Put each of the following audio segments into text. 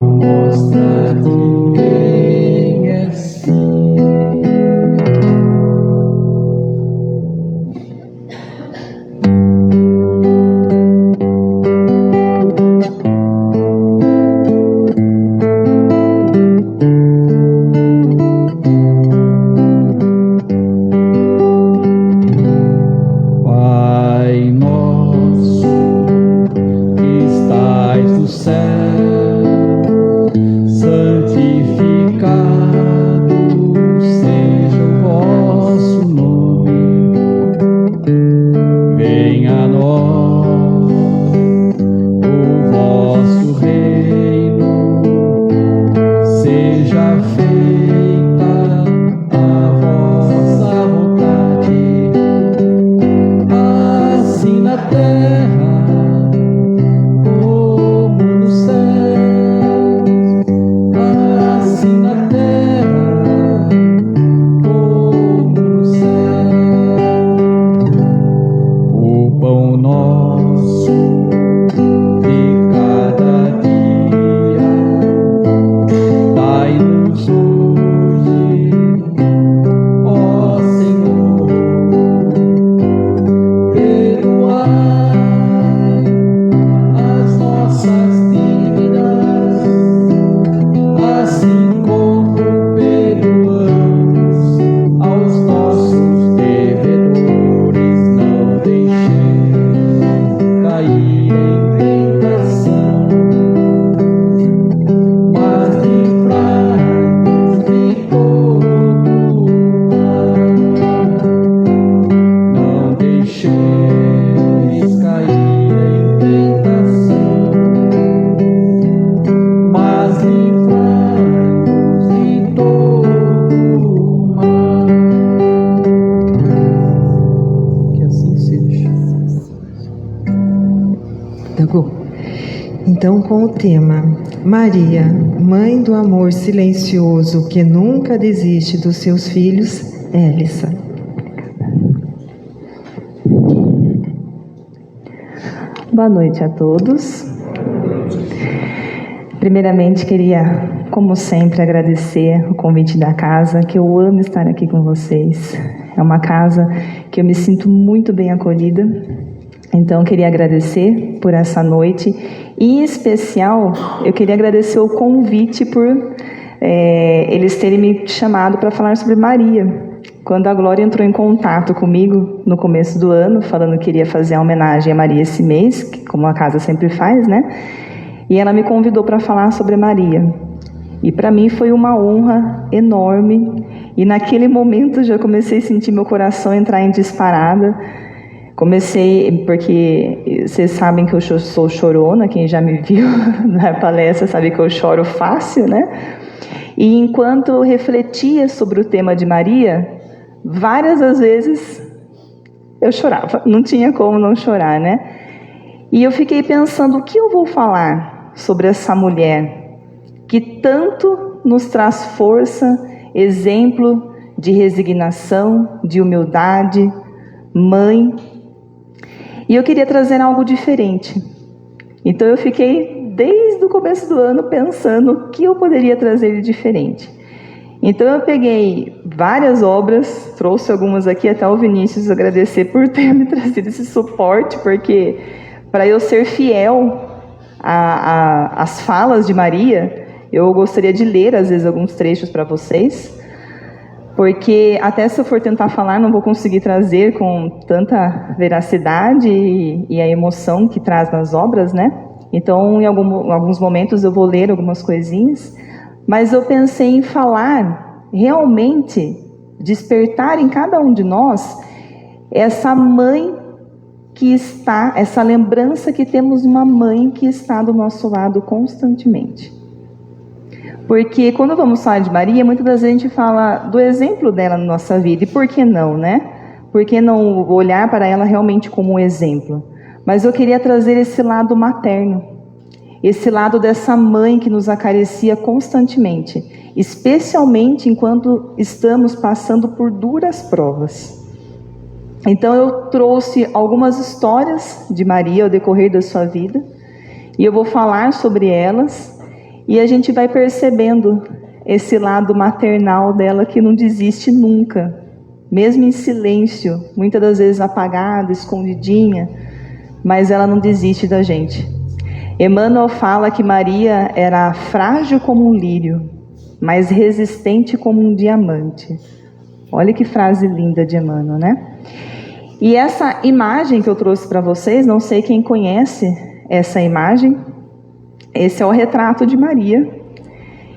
Mostra-te quem és. Pai nosso que estais no céu, santificado seja o vosso nome. Venha a nós o vosso reino, seja feita a vossa vontade, assim na terra como no céu, assim na terra como no céu. O pão nosso de cada dia dai-nos hoje, ó Senhor. Perdoai as nossas dívidas, assim como perdoamos aos nossos devedores. Não deixeis cair em tentação, mas livrai-nos de todo mal. Não deixeis cair em tentação, mas livrai-nos de todo mal. Que assim seja. Dago. Então, com o tema Maria, Mãe do Amor Silencioso que nunca desiste dos seus filhos, Elissa. Boa noite a todos. Primeiramente, queria, como sempre, agradecer o convite da casa, que eu amo estar aqui com vocês. É uma casa que eu me sinto muito bem acolhida. Então, queria agradecer por essa noite. E, em especial, eu queria agradecer o convite por eles terem me chamado para falar sobre Maria. Quando a Glória entrou em contato comigo no começo do ano, falando que queria fazer a homenagem a Maria esse mês, como a casa sempre faz, né? E ela me convidou para falar sobre Maria. E para mim foi uma honra enorme. E naquele momento já comecei a sentir meu coração entrar em disparada. Comecei, porque vocês sabem que eu sou chorona, quem já me viu na palestra sabe que eu choro fácil, né? E enquanto eu refletia sobre o tema de Maria, várias das vezes eu chorava, não tinha como não chorar, né? E eu fiquei pensando, o que eu vou falar sobre essa mulher que tanto nos traz força, exemplo de resignação, de humildade, mãe. E eu queria trazer algo diferente. Então eu fiquei desde o começo do ano pensando o que eu poderia trazer de diferente. Então eu peguei várias obras, trouxe algumas aqui, até o Vinícius agradecer por ter me trazido esse suporte, porque para eu ser fiel às falas de Maria, eu gostaria de ler às vezes alguns trechos para vocês, porque até se eu for tentar falar não vou conseguir trazer com tanta veracidade e a emoção que traz nas obras, né? Então, em alguns momentos eu vou ler algumas coisinhas, mas eu pensei em falar, realmente, despertar em cada um de nós essa mãe que está, essa lembrança que temos uma mãe que está do nosso lado constantemente. Porque quando vamos falar de Maria, muitas vezes a gente fala do exemplo dela na nossa vida, e por que não, né? Por que não olhar para ela realmente como um exemplo? Mas eu queria trazer esse lado materno, esse lado dessa mãe que nos acaricia constantemente, especialmente enquanto estamos passando por duras provas. Então eu trouxe algumas histórias de Maria ao decorrer da sua vida, e eu vou falar sobre elas, E a gente vai percebendo esse lado maternal dela que não desiste nunca, mesmo em silêncio, muitas das vezes apagada, escondidinha, mas ela não desiste da gente. Emmanuel fala que Maria era frágil como um lírio, mas resistente como um diamante. Olha que frase linda de Emmanuel, né? E essa imagem que eu trouxe para vocês, não sei quem conhece essa imagem, esse é o retrato de Maria,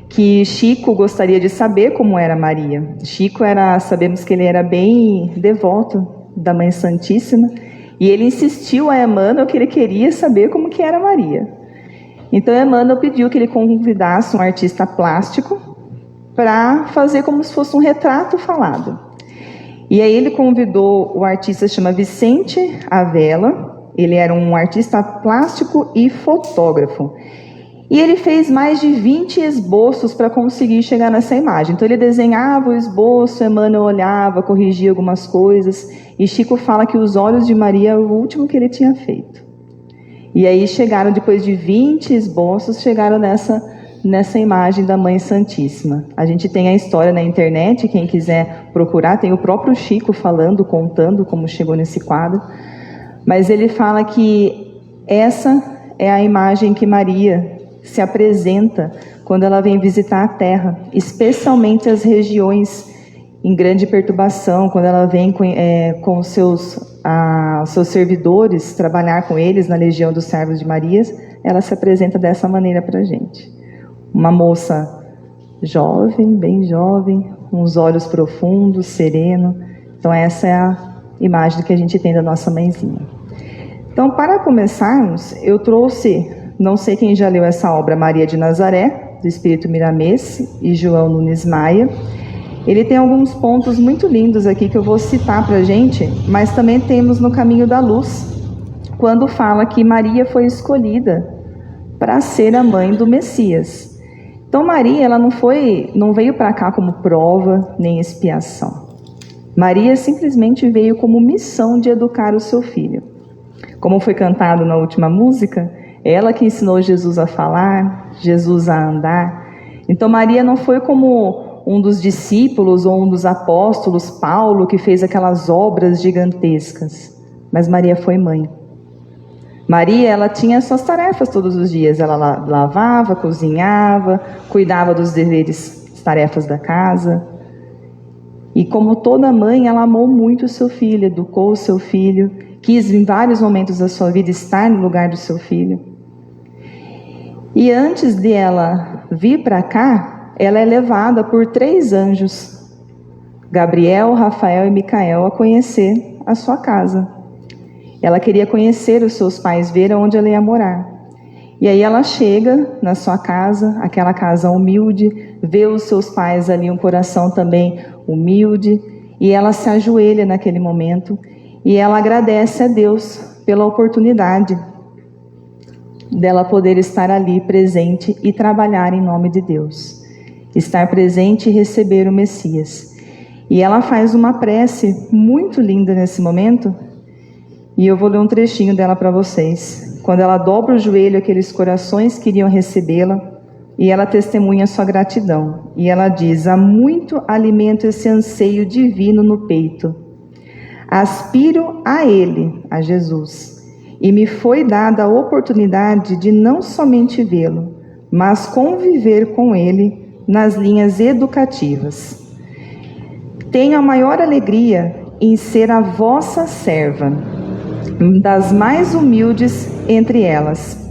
que Chico gostaria de saber como era Maria. Chico sabemos que ele era bem devoto da Mãe Santíssima, e ele insistiu a Emmanuel que ele queria saber como que era Maria. Então Emmanuel pediu que ele convidasse um artista plástico para fazer como se fosse um retrato falado. E aí ele convidou o artista, chama Vicente Avella, ele era um artista plástico e fotógrafo. E ele fez mais de 20 esboços para conseguir chegar nessa imagem. Então ele desenhava o esboço, Emmanuel olhava, corrigia algumas coisas, e Chico fala que os olhos de Maria é o último que ele tinha feito. E aí chegaram, depois de 20 esboços, chegaram nessa imagem da Mãe Santíssima. A gente tem a história na internet, quem quiser procurar, tem o próprio Chico falando, contando como chegou nesse quadro. Mas ele fala que essa é a imagem que Maria se apresenta quando ela vem visitar a Terra, especialmente as regiões em grande perturbação, quando ela vem com os seus servidores, trabalhar com eles na Legião dos Servos de Maria, ela se apresenta dessa maneira para a gente. Uma moça jovem, bem jovem, uns olhos profundos, sereno. Então essa é a imagem que a gente tem da nossa mãezinha. Então, para começarmos, eu trouxe, não sei quem já leu essa obra, Maria de Nazaré, do Espírito Miramês e João Nunes Maia. Ele tem alguns pontos muito lindos aqui que eu vou citar para a gente, mas também temos no Caminho da Luz, quando fala que Maria foi escolhida para ser a mãe do Messias. Então Maria, ela não veio para cá como prova nem expiação. Maria simplesmente veio como missão de educar o seu filho. Como foi cantado na última música, ela que ensinou Jesus a falar, Jesus a andar. Então Maria não foi como um dos discípulos ou um dos apóstolos, Paulo, que fez aquelas obras gigantescas. Mas Maria foi mãe. Maria, ela tinha suas tarefas todos os dias. Ela lavava, cozinhava, cuidava dos deveres, tarefas da casa. E como toda mãe, ela amou muito o seu filho, educou o seu filho, quis em vários momentos da sua vida estar no lugar do seu filho. E antes de ela vir para cá, ela é levada por 3 anjos, Gabriel, Rafael e Micael, a conhecer a sua casa. Ela queria conhecer os seus pais, ver onde ela ia morar. E aí ela chega na sua casa, aquela casa humilde, vê os seus pais ali, um coração também humilde, e ela se ajoelha naquele momento, e ela agradece a Deus pela oportunidade dela poder estar ali presente e trabalhar em nome de Deus. Estar presente e receber o Messias. E ela faz uma prece muito linda nesse momento, e eu vou ler um trechinho dela para vocês. Quando ela dobra o joelho, aqueles corações queriam recebê-la, e ela testemunha sua gratidão. E ela diz: há muito alimento esse anseio divino no peito. Aspiro a Ele, a Jesus, e me foi dada a oportunidade de não somente vê-lo, mas conviver com Ele nas linhas educativas. Tenho a maior alegria em ser a vossa serva, das mais humildes entre elas.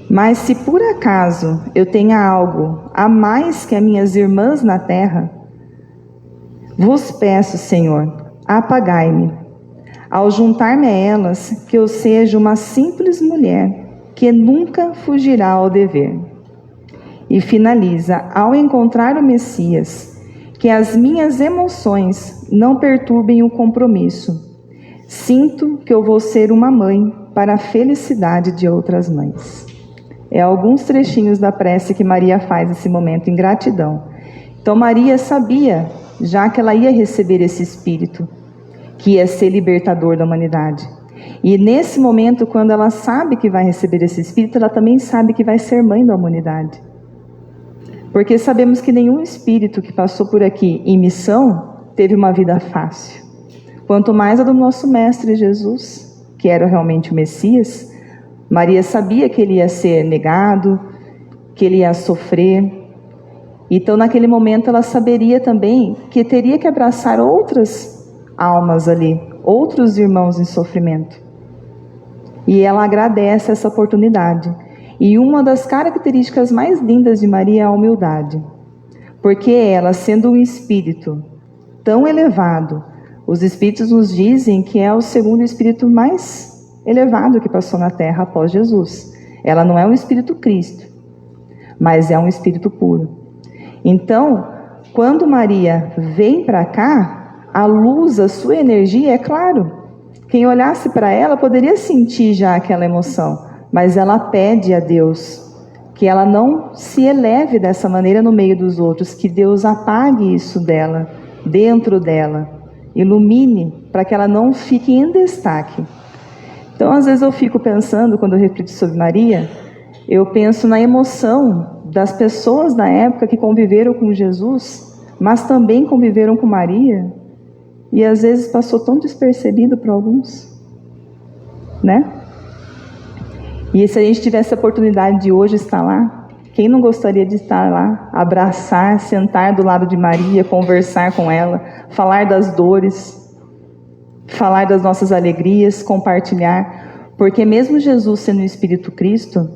Mas se por acaso eu tenha algo a mais que as minhas irmãs na terra, vos peço, Senhor, apagai-me. Ao juntar-me a elas, que eu seja uma simples mulher que nunca fugirá ao dever. E finaliza: ao encontrar o Messias, que as minhas emoções não perturbem o compromisso. Sinto que eu vou ser uma mãe para a felicidade de outras mães. É alguns trechinhos da prece que Maria faz nesse momento em gratidão. Então Maria sabia, já que ela ia receber esse Espírito, que ia ser libertador da humanidade. E nesse momento, quando ela sabe que vai receber esse Espírito, ela também sabe que vai ser mãe da humanidade. Porque sabemos que nenhum espírito que passou por aqui em missão teve uma vida fácil. Quanto mais a do nosso Mestre Jesus, que era realmente o Messias. Maria sabia que ele ia ser negado, que ele ia sofrer. Então, naquele momento, ela saberia também que teria que abraçar outras almas ali, outros irmãos em sofrimento. E ela agradece essa oportunidade. E uma das características mais lindas de Maria é a humildade. Porque ela, sendo um espírito tão elevado, os espíritos nos dizem que é o segundo espírito mais elevado que passou na Terra após Jesus. Ela não é um espírito Cristo, mas é um espírito puro. Então, quando Maria vem para cá, a luz, a sua energia, é claro, quem olhasse para ela poderia sentir já aquela emoção, mas ela pede a Deus que ela não se eleve dessa maneira no meio dos outros, que Deus apague isso dela, dentro dela, ilumine, para que ela não fique em destaque. Então, às vezes eu fico pensando, quando eu reflito sobre Maria, eu penso na emoção das pessoas da época que conviveram com Jesus, mas também conviveram com Maria, e às vezes passou tão despercebido para alguns, né? E se a gente tivesse a oportunidade de hoje estar lá, quem não gostaria de estar lá, abraçar, sentar do lado de Maria, conversar com ela, falar das dores, falar das nossas alegrias, compartilhar, porque mesmo Jesus sendo o Espírito Cristo,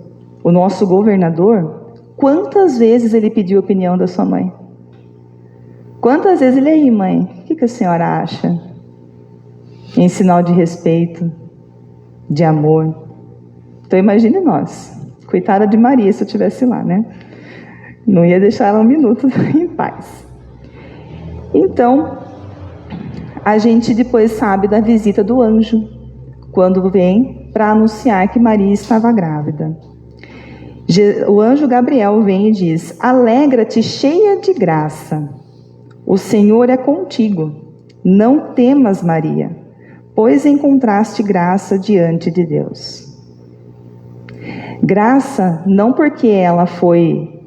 o nosso governador, quantas vezes ele pediu a opinião da sua mãe? Quantas vezes ele, aí mãe, o que a senhora acha? Em sinal de respeito, de amor. Então imagine nós, coitada de Maria se eu estivesse lá, né? Não ia deixar ela um minuto em paz. Então, a gente depois sabe da visita do anjo, quando vem para anunciar que Maria estava grávida. O anjo Gabriel vem e diz: alegra-te, cheia de graça, o Senhor é contigo, não temas, Maria, pois encontraste graça diante de Deus. Graça, não porque ela foi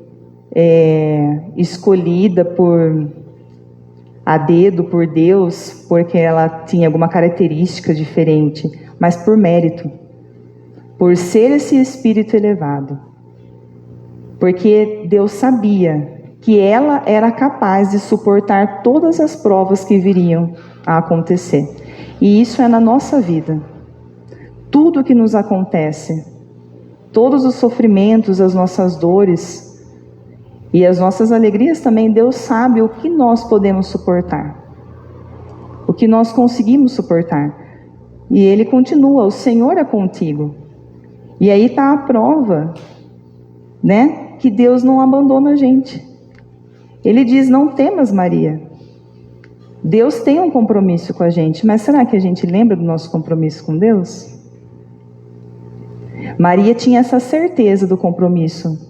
escolhida a dedo por Deus, porque ela tinha alguma característica diferente, mas por mérito, por ser esse espírito elevado. Porque Deus sabia que ela era capaz de suportar todas as provas que viriam a acontecer. E isso é na nossa vida. Tudo que nos acontece, todos os sofrimentos, as nossas dores e as nossas alegrias também, Deus sabe o que nós podemos suportar, o que nós conseguimos suportar. E Ele continua: o Senhor é contigo. E aí está a prova, né, que Deus não abandona a gente. Ele diz: não temas, Maria. Deus tem um compromisso com a gente, mas será que a gente lembra do nosso compromisso com Deus? Maria tinha essa certeza do compromisso.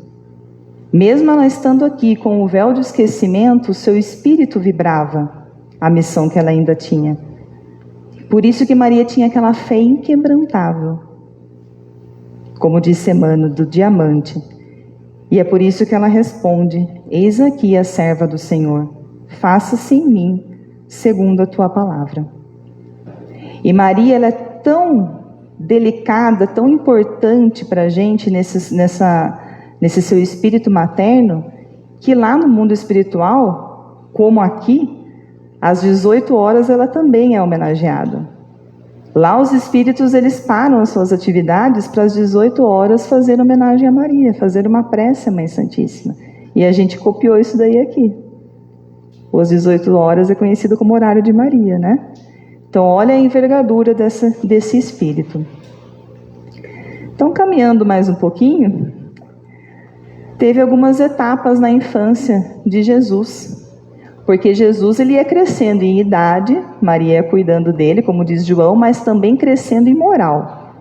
Mesmo ela estando aqui com o véu de esquecimento, seu espírito vibrava a missão que ela ainda tinha. Por isso que Maria tinha aquela fé inquebrantável, como disse Emmanuel, do diamante. E é por isso que ela responde: eis aqui a serva do Senhor, faça-se em mim segundo a tua palavra. E Maria, ela é tão delicada, tão importante para a gente nesse seu espírito materno, que lá no mundo espiritual, como aqui, às 18 horas ela também é homenageada. Lá os espíritos, eles param as suas atividades para às 18 horas fazer homenagem a Maria, fazer uma prece à Mãe Santíssima. E a gente copiou isso daí aqui. Às 18 horas é conhecido como horário de Maria, né? Então, olha a envergadura desse espírito. Então, caminhando mais um pouquinho, teve algumas etapas na infância de Jesus. Porque Jesus, ele ia crescendo em idade, Maria ia cuidando dele, como diz João, mas também crescendo em moral.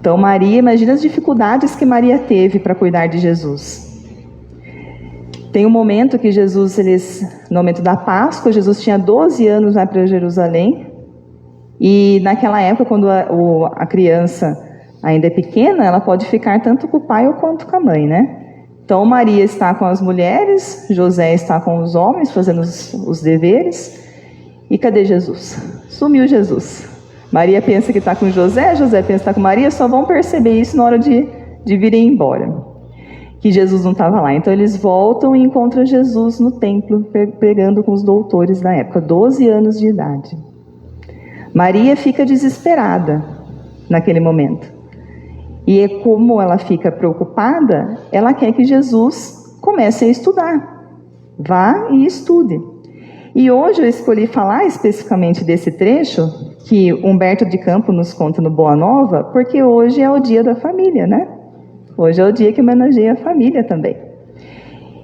Então, Maria, imagina as dificuldades que Maria teve para cuidar de Jesus. Tem um momento que Jesus, no momento da Páscoa, Jesus tinha 12 anos, vai para Jerusalém. E naquela época, quando a criança ainda é pequena, ela pode ficar tanto com o pai quanto com a mãe, né? Então Maria está com as mulheres, José está com os homens, fazendo os deveres. E cadê Jesus? Sumiu Jesus. Maria pensa que está com José, José pensa que está com Maria, só vão perceber isso na hora de virem embora, que Jesus não estava lá. Então eles voltam e encontram Jesus no templo, pregando com os doutores da época, 12 anos de idade. Maria fica desesperada naquele momento. E como ela fica preocupada, ela quer que Jesus comece a estudar. Vá e estude. E hoje eu escolhi falar especificamente desse trecho que Humberto de Campos nos conta no Boa Nova, porque hoje é o dia da família, né? Hoje é o dia que homenageia a família também.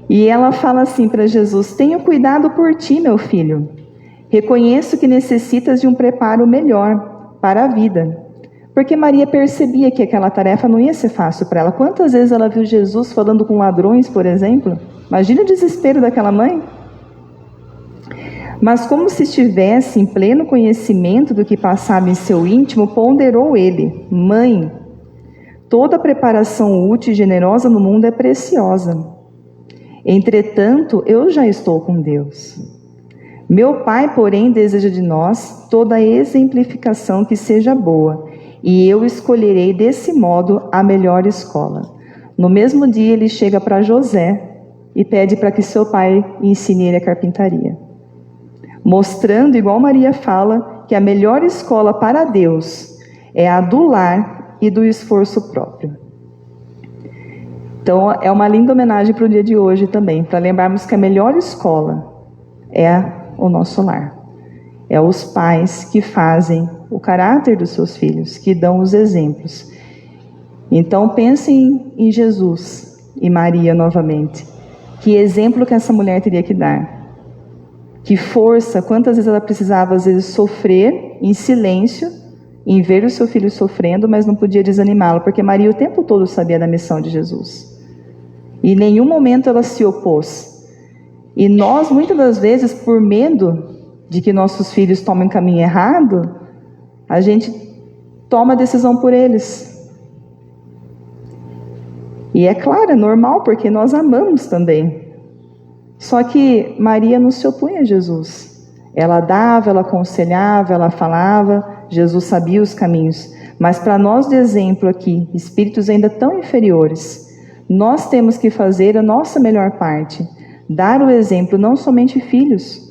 E ela fala assim para Jesus: tenho cuidado por ti, meu filho. Reconheço que necessitas de um preparo melhor para a vida. Porque Maria percebia que aquela tarefa não ia ser fácil para ela. Quantas vezes ela viu Jesus falando com ladrões, por exemplo? Imagina o desespero daquela mãe. Mas como se estivesse em pleno conhecimento do que passava em seu íntimo, ponderou ele: mãe, toda preparação útil e generosa no mundo é preciosa. Entretanto, eu já estou com Deus. Meu Pai, porém, deseja de nós toda a exemplificação que seja boa, e eu escolherei desse modo a melhor escola. No mesmo dia ele chega para José e pede para que seu pai ensine ele a carpintaria, mostrando, igual Maria fala, que a melhor escola para Deus é a do lar e do esforço próprio. Então é uma linda homenagem para o dia de hoje também, para lembrarmos que a melhor escola é o nosso lar. É os pais que fazem o caráter dos seus filhos, que dão os exemplos. Então pensem em Jesus e Maria novamente. Que exemplo que essa mulher teria que dar? Que força, quantas vezes ela precisava às vezes sofrer em silêncio, em ver o seu filho sofrendo, mas não podia desanimá-lo, porque Maria o tempo todo sabia da missão de Jesus. E em nenhum momento ela se opôs. E nós, muitas das vezes, por medo de que nossos filhos tomem caminho errado, a gente toma a decisão por eles. E é claro, é normal, porque nós amamos também. Só que Maria não se opunha a Jesus. Ela dava, ela aconselhava, ela falava, Jesus sabia os caminhos. Mas para nós de exemplo aqui, espíritos ainda tão inferiores, nós temos que fazer a nossa melhor parte. Dar o exemplo, não somente filhos,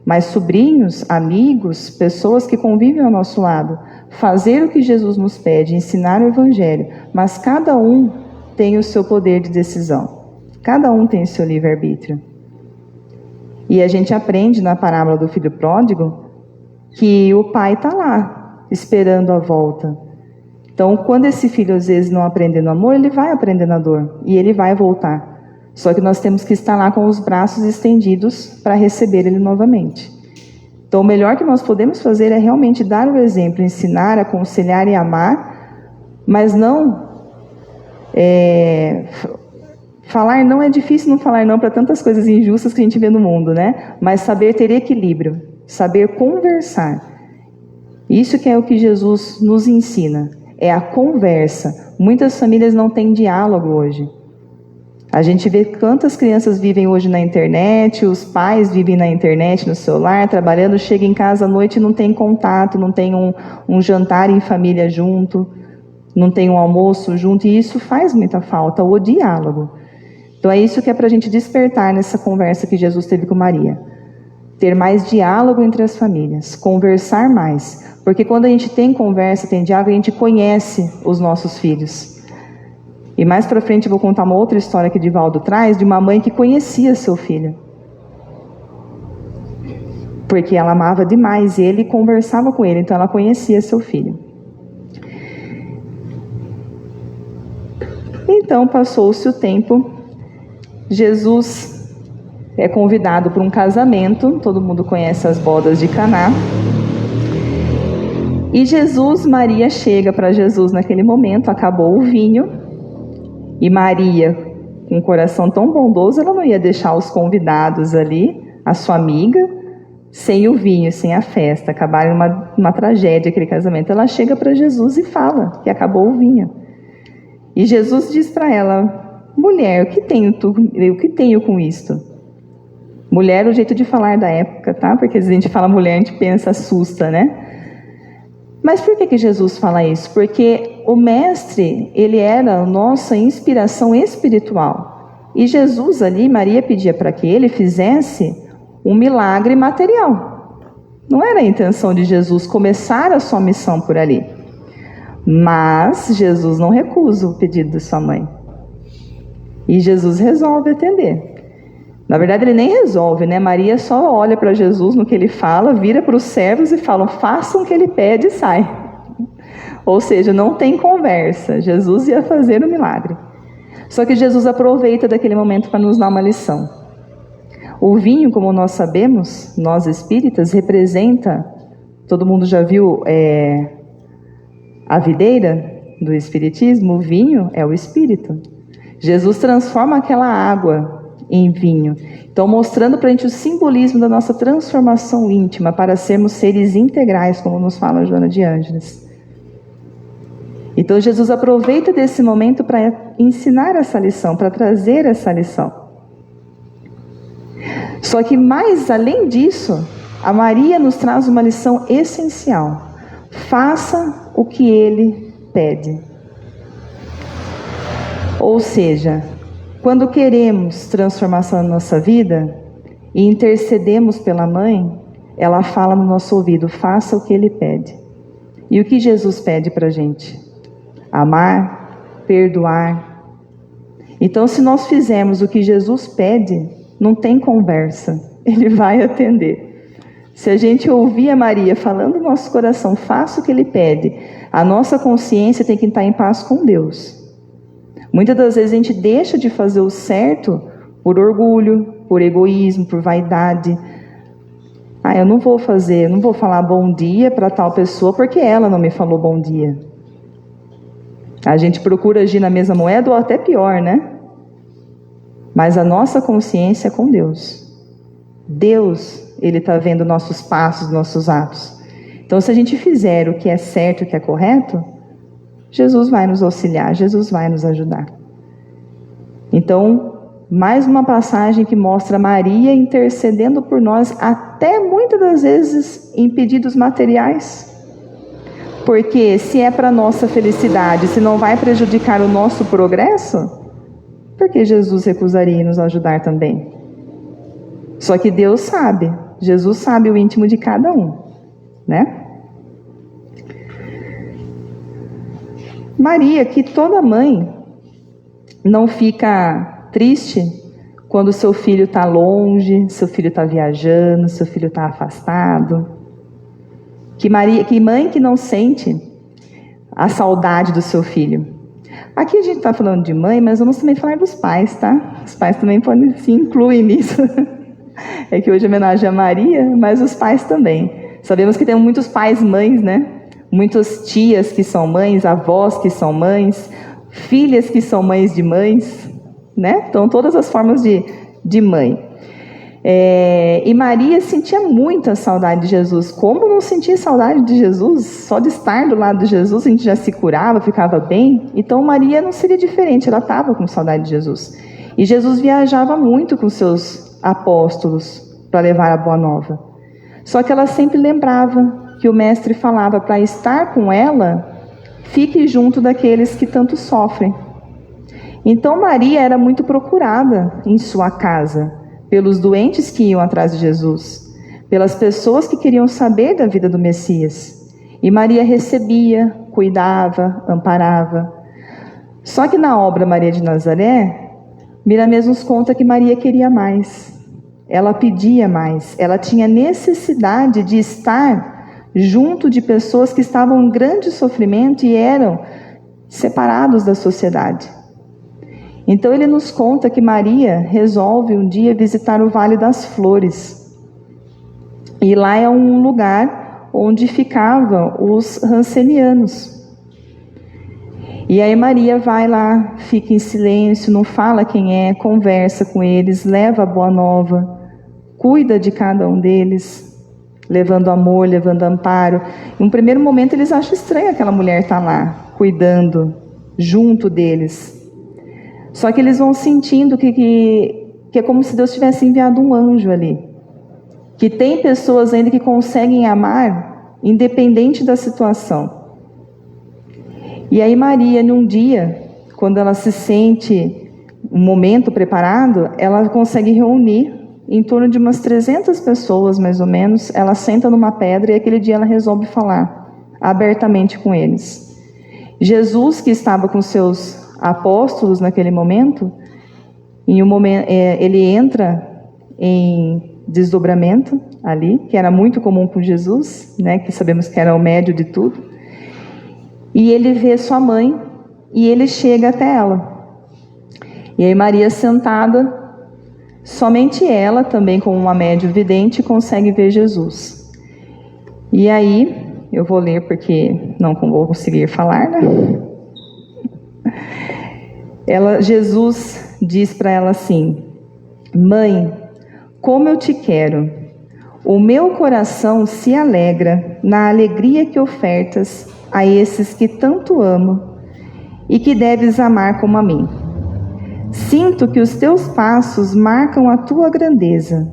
mas sobrinhos, amigos, pessoas que convivem ao nosso lado. Fazer o que Jesus nos pede, ensinar o Evangelho. Mas cada um tem o seu poder de decisão. Cada um tem o seu livre-arbítrio. E a gente aprende na parábola do filho pródigo que o pai está lá, esperando a volta. Então, quando esse filho às vezes não aprende no amor, ele vai aprender na dor. E ele vai voltar. Só que nós temos que estar lá com os braços estendidos para receber ele novamente. Então, o melhor que nós podemos fazer é realmente dar o exemplo, ensinar, aconselhar e amar, mas não... falar não é difícil, não falar não para tantas coisas injustas que a gente vê no mundo, né? Mas saber ter equilíbrio, saber conversar. Isso que é o que Jesus nos ensina, é a conversa. Muitas famílias não têm diálogo hoje. A gente vê quantas crianças vivem hoje na internet, os pais vivem na internet, no celular, trabalhando, chega em casa à noite e não tem contato, não tem um jantar em família junto, não tem um almoço junto, e isso faz muita falta, o diálogo. Então é isso que é para a gente despertar nessa conversa que Jesus teve com Maria. Ter mais diálogo entre as famílias, conversar mais. Porque quando a gente tem conversa, tem diálogo, a gente conhece os nossos filhos. E mais para frente eu vou contar uma outra história que Divaldo traz, de uma mãe que conhecia seu filho. Porque ela amava demais ele e conversava com ele, então ela conhecia seu filho. Então passou-se o tempo, Jesus é convidado para um casamento, todo mundo conhece as bodas de Caná. E Maria chega para Jesus naquele momento, acabou o vinho, e Maria, com um coração tão bondoso, ela não ia deixar os convidados ali, a sua amiga, sem o vinho, sem a festa, acabaram uma tragédia aquele casamento. Ela chega para Jesus e fala que acabou o vinho. E Jesus diz para ela: mulher, o que tenho com isto? Mulher é o jeito de falar da época, tá? Porque se a gente fala mulher, a gente pensa, assusta, né? Mas por que Jesus fala isso? Porque o mestre, ele era a nossa inspiração espiritual. E Jesus ali, Maria pedia para que ele fizesse um milagre material. Não era a intenção de Jesus começar a sua missão por ali. Mas Jesus não recusa o pedido de sua mãe. E Jesus resolve atender. Na verdade, ele nem resolve, né? Maria só olha para Jesus no que ele fala, vira para os servos e fala, façam o que ele pede e sai. Ou seja, não tem conversa. Jesus ia fazer o milagre. Só que Jesus aproveita daquele momento para nos dar uma lição. O vinho, como nós sabemos, nós espíritas, representa, todo mundo já viu a videira do espiritismo? O vinho é o espírito. Jesus transforma aquela água em vinho. Então, mostrando para a gente o simbolismo da nossa transformação íntima para sermos seres integrais, como nos fala Joana de Ângeles. Então, Jesus aproveita desse momento para ensinar essa lição, para trazer essa lição. Só que, mais além disso, a Maria nos traz uma lição essencial. Faça o que ele pede. Ou seja, quando queremos transformação na nossa vida e intercedemos pela mãe, ela fala no nosso ouvido, faça o que ele pede. E o que Jesus pede para a gente? Amar, perdoar. Então, se nós fizermos o que Jesus pede, não tem conversa, ele vai atender. Se a gente ouvir a Maria falando no nosso coração, faça o que ele pede, a nossa consciência tem que estar em paz com Deus. Muitas das vezes a gente deixa de fazer o certo por orgulho, por egoísmo, por vaidade. Eu não vou falar bom dia para tal pessoa porque ela não me falou bom dia. A gente procura agir na mesma moeda ou até pior, né? Mas a nossa consciência é com Deus. Deus, ele está vendo nossos passos, nossos atos. Então, se a gente fizer o que é certo, o que é correto, Jesus vai nos auxiliar, Jesus vai nos ajudar. Então, mais uma passagem que mostra Maria intercedendo por nós, até muitas das vezes em pedidos materiais. Porque se é para nossa felicidade, se não vai prejudicar o nosso progresso, por que Jesus recusaria em nos ajudar também? Só que Deus sabe, Jesus sabe o íntimo de cada um, né? Maria, que toda mãe não fica triste quando seu filho está longe, seu filho está viajando, seu filho está afastado. Que mãe que não sente a saudade do seu filho. Aqui a gente está falando de mãe, mas vamos também falar dos pais, tá? Os pais também podem se incluir nisso. É que hoje é homenagem a Maria, mas os pais também. Sabemos que temos muitos pais mães, né? Muitas tias que são mães, avós que são mães, filhas que são mães de mães, né? Então, todas as formas de mãe. E Maria sentia muita saudade de Jesus. Como não sentia saudade de Jesus? Só de estar do lado de Jesus a gente já se curava, ficava bem. Então, Maria não seria diferente, ela estava com saudade de Jesus. E Jesus viajava muito com seus apóstolos para levar a boa nova. Só que ela sempre lembrava que o mestre falava para estar com ela, fique junto daqueles que tanto sofrem. Então Maria era muito procurada em sua casa, pelos doentes que iam atrás de Jesus, pelas pessoas que queriam saber da vida do Messias. E Maria recebia, cuidava, amparava. Só que na obra Maria de Nazaré, Miramês nos conta que Maria queria mais. Ela pedia mais, ela tinha necessidade de estar junto de pessoas que estavam em grande sofrimento e eram separados da sociedade. Então ele nos conta que Maria resolve um dia visitar o Vale das Flores. E lá é um lugar onde ficavam os rancenianos. E aí Maria vai lá, fica em silêncio, não fala quem é, conversa com eles, leva a boa nova, cuida de cada um deles, levando amor, levando amparo. Em um primeiro momento eles acham estranho aquela mulher estar lá, cuidando, junto deles. Só que eles vão sentindo que é como se Deus tivesse enviado um anjo ali. Que tem pessoas ainda que conseguem amar independente da situação. E aí Maria, num dia, quando ela se sente um momento preparado, ela consegue reunir em torno de umas 300 pessoas, mais ou menos. Ela senta numa pedra e aquele dia ela resolve falar abertamente com eles. Jesus, que estava com seus apóstolos naquele momento, ele entra em desdobramento ali, que era muito comum com Jesus, né, que sabemos que era o médio de tudo. E ele vê sua mãe e ele chega até ela. E aí Maria sentada, somente ela, também como uma médio vidente, consegue ver Jesus. E aí, eu vou ler porque não vou conseguir falar, né? Jesus diz para ela assim: Mãe, como eu te quero. O meu coração se alegra na alegria que ofertas a esses que tanto amo e que deves amar como a mim. Sinto que os teus passos marcam a tua grandeza,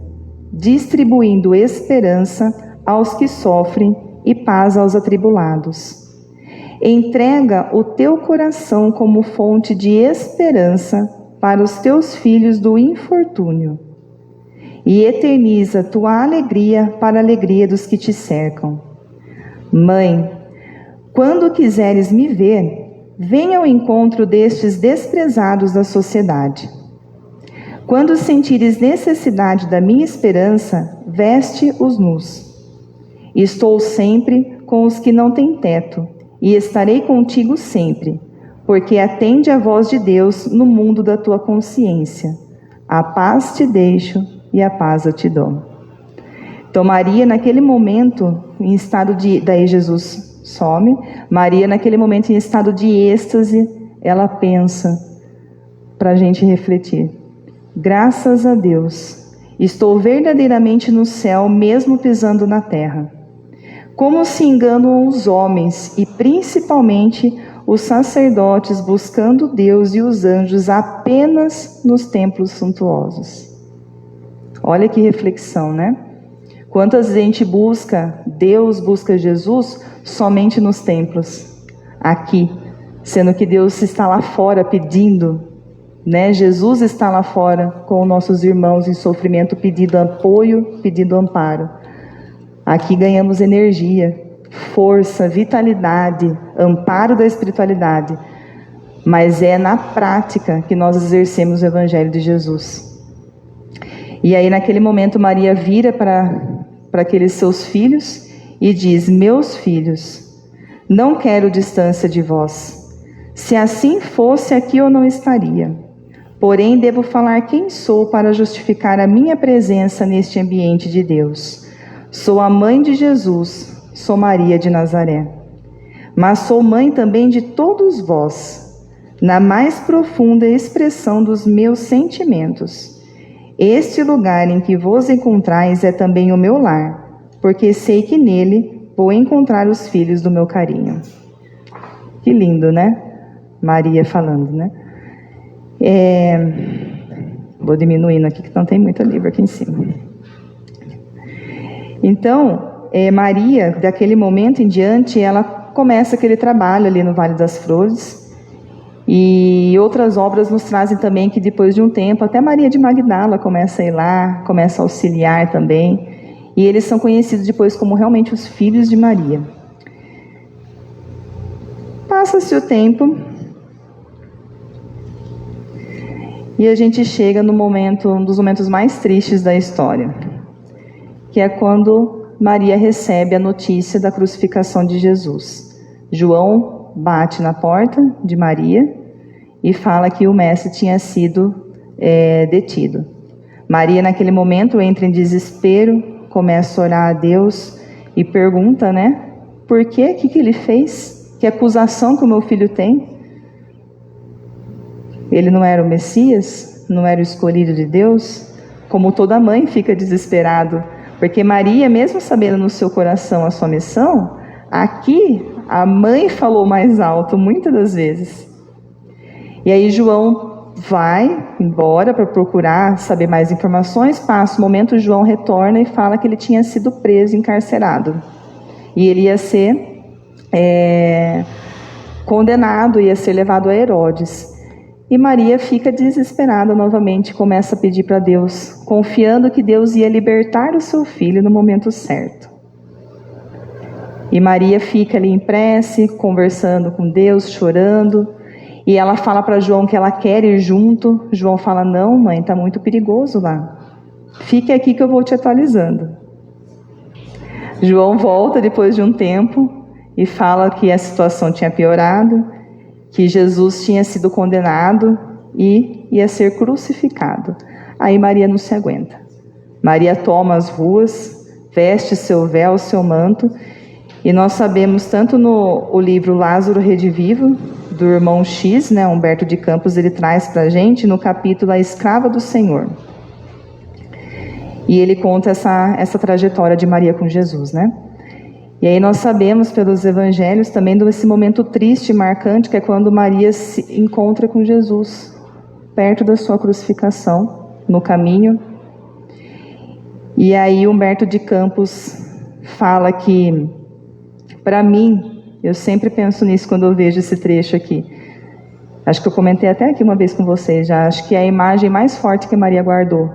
distribuindo esperança aos que sofrem e paz aos atribulados. Entrega o teu coração como fonte de esperança para os teus filhos do infortúnio e eterniza tua alegria para a alegria dos que te cercam. Mãe, quando quiseres me ver, venha ao encontro destes desprezados da sociedade. Quando sentires necessidade da minha esperança, veste os nus. Estou sempre com os que não têm teto, e estarei contigo sempre, porque atende a voz de Deus no mundo da tua consciência. A paz te deixo e a paz eu te dou. Então Maria, naquele momento, em estado de... Daí Jesus some. Maria, naquele momento, em estado de êxtase, ela pensa, para a gente refletir: graças a Deus, estou verdadeiramente no céu, mesmo pisando na terra. Como se enganam os homens, e principalmente os sacerdotes, buscando Deus e os anjos apenas nos templos suntuosos. Olha que reflexão, né? Quantas vezes a gente busca Deus, busca Jesus somente nos templos, aqui, sendo que Deus está lá fora pedindo, né? Jesus está lá fora com nossos irmãos em sofrimento, pedindo apoio, pedindo amparo. Aqui ganhamos energia, força, vitalidade, amparo da espiritualidade, mas é na prática que nós exercemos o Evangelho de Jesus. E aí naquele momento Maria vira para aqueles seus filhos e diz: meus filhos, não quero distância de vós. Se assim fosse, aqui eu não estaria. Porém, devo falar quem sou para justificar a minha presença neste ambiente de Deus. Sou a mãe de Jesus, sou Maria de Nazaré. Mas sou mãe também de todos vós, na mais profunda expressão dos meus sentimentos. Este lugar em que vos encontrais é também o meu lar, porque sei que nele vou encontrar os filhos do meu carinho. Que lindo, né? Maria falando, né? Vou diminuindo aqui, que não tem muito livro aqui em cima. Então, Maria, daquele momento em diante, ela começa aquele trabalho ali no Vale das Flores. E outras obras nos trazem também que depois de um tempo, até Maria de Magdala começa a ir lá, começa a auxiliar também. E eles são conhecidos depois como realmente os filhos de Maria. Passa-se o tempo e a gente chega no momento, um dos momentos mais tristes da história, que é quando Maria recebe a notícia da crucificação de Jesus. João bate na porta de Maria e fala que o mestre tinha sido detido. Maria, naquele momento, entra em desespero, começa a orar a Deus e pergunta, né? Por quê? O que ele fez? Que acusação que o meu filho tem? Ele não era o Messias? Não era o escolhido de Deus? Como toda mãe fica desesperado, porque Maria, mesmo sabendo no seu coração a sua missão, aqui a mãe falou mais alto muitas das vezes. E aí João vai embora para procurar saber mais informações. Passa um momento, João retorna e fala que ele tinha sido preso, encarcerado. E ele ia ser condenado, ia ser levado a Herodes. E Maria fica desesperada novamente, começa a pedir para Deus, confiando que Deus ia libertar o seu filho no momento certo. E Maria fica ali em prece, conversando com Deus, chorando. E ela fala para João que ela quer ir junto. João fala, não, mãe, está muito perigoso lá. Fique aqui que eu vou te atualizando. João volta depois de um tempo e fala que a situação tinha piorado, que Jesus tinha sido condenado e ia ser crucificado. Aí Maria não se aguenta. Maria toma as ruas, veste seu véu, seu manto, e nós sabemos tanto no livro Lázaro Redivivo, do irmão X, Humberto de Campos, ele traz para a gente no capítulo A Escrava do Senhor. E ele conta essa trajetória de Maria com Jesus, E aí nós sabemos pelos evangelhos também desse momento triste e marcante, que é quando Maria se encontra com Jesus, perto da sua crucificação, no caminho. E aí Humberto de Campos fala que, para mim, eu sempre penso nisso quando eu vejo esse trecho aqui. Acho que eu comentei até aqui uma vez com vocês já. Acho que é a imagem mais forte que Maria guardou.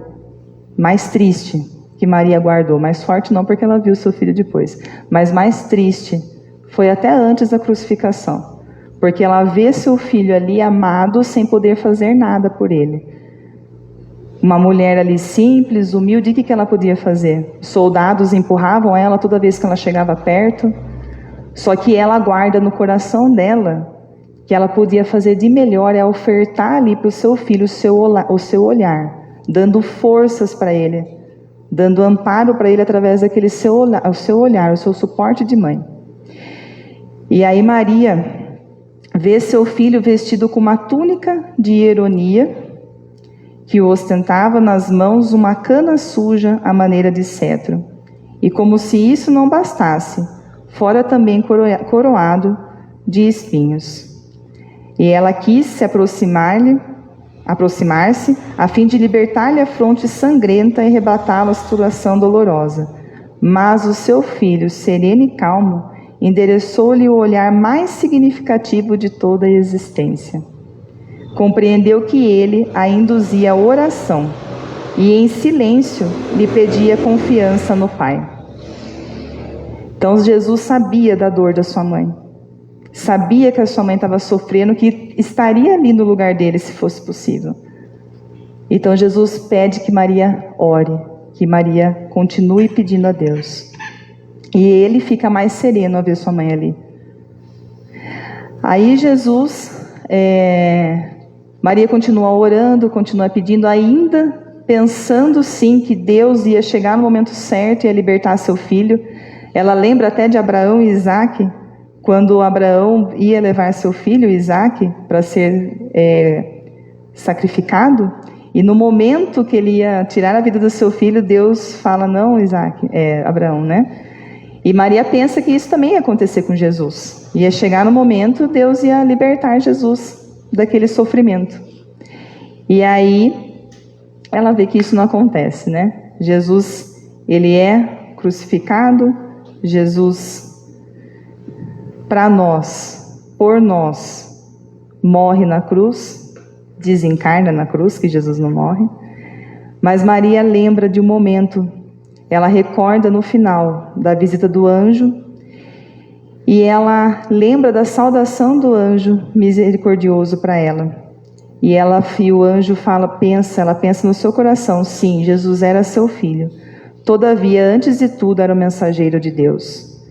Mais triste que Maria guardou. Mais forte não porque ela viu seu filho depois. Mas mais triste foi até antes da crucificação. Porque ela vê seu filho ali amado sem poder fazer nada por ele. Uma mulher ali simples, humilde, o que ela podia fazer? Soldados empurravam ela toda vez que ela chegava perto. Só que ela guarda no coração dela que ela podia fazer de melhor é ofertar ali para o seu filho o seu olhar, dando forças para ele, dando amparo para ele através daquele seu olhar, o seu suporte de mãe. E aí Maria vê seu filho vestido com uma túnica de ironia, que ostentava nas mãos uma cana suja à maneira de cetro. E como se isso não bastasse, fora também coroado de espinhos. E ela quis se aproximar-se, a fim de libertar-lhe a fronte sangrenta e arrebatá-lo à situação dolorosa. Mas o seu filho, sereno e calmo, endereçou-lhe o olhar mais significativo de toda a existência. Compreendeu que ele a induzia à oração e, em silêncio, lhe pedia confiança no Pai. Então Jesus sabia da dor da sua mãe, sabia que a sua mãe estava sofrendo, que estaria ali no lugar dele se fosse possível. Então Jesus pede que Maria ore, que Maria continue pedindo a Deus. E ele fica mais sereno a ver sua mãe ali. Aí Maria continua orando, continua pedindo, ainda pensando sim que Deus ia chegar no momento certo e ia libertar seu filho. Ela lembra até de Abraão e Isaac, quando Abraão ia levar seu filho Isaac para ser sacrificado, e no momento que ele ia tirar a vida do seu filho, Deus fala, não, Abraão, E Maria pensa que isso também ia acontecer com Jesus. Ia chegar no momento, Deus ia libertar Jesus daquele sofrimento. E aí, ela vê que isso não acontece, Jesus, ele é crucificado, Jesus, para nós, por nós, morre na cruz, desencarna na cruz, que Jesus não morre. Mas Maria lembra de um momento, ela recorda no final da visita do anjo, e ela lembra da saudação do anjo misericordioso para ela. E o anjo ela pensa no seu coração, sim, Jesus era seu filho. Todavia, antes de tudo, era o mensageiro de Deus.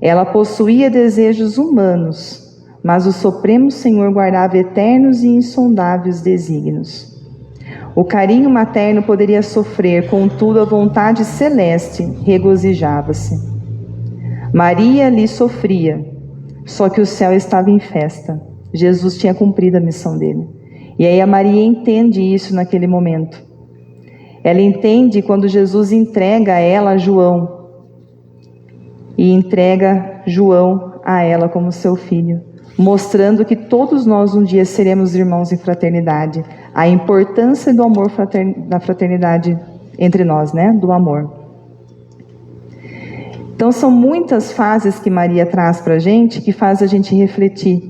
Ela possuía desejos humanos, mas o Supremo Senhor guardava eternos e insondáveis desígnios. O carinho materno poderia sofrer, contudo a vontade celeste regozijava-se. Maria ali sofria, só que o céu estava em festa. Jesus tinha cumprido a missão dele. E aí a Maria entende isso naquele momento. Ela entende quando Jesus entrega a ela João, e entrega João a ela como seu filho, mostrando que todos nós um dia seremos irmãos em fraternidade, a importância do amor da fraternidade entre nós, né? Do amor. Então são muitas fases que Maria traz para a gente, que faz a gente refletir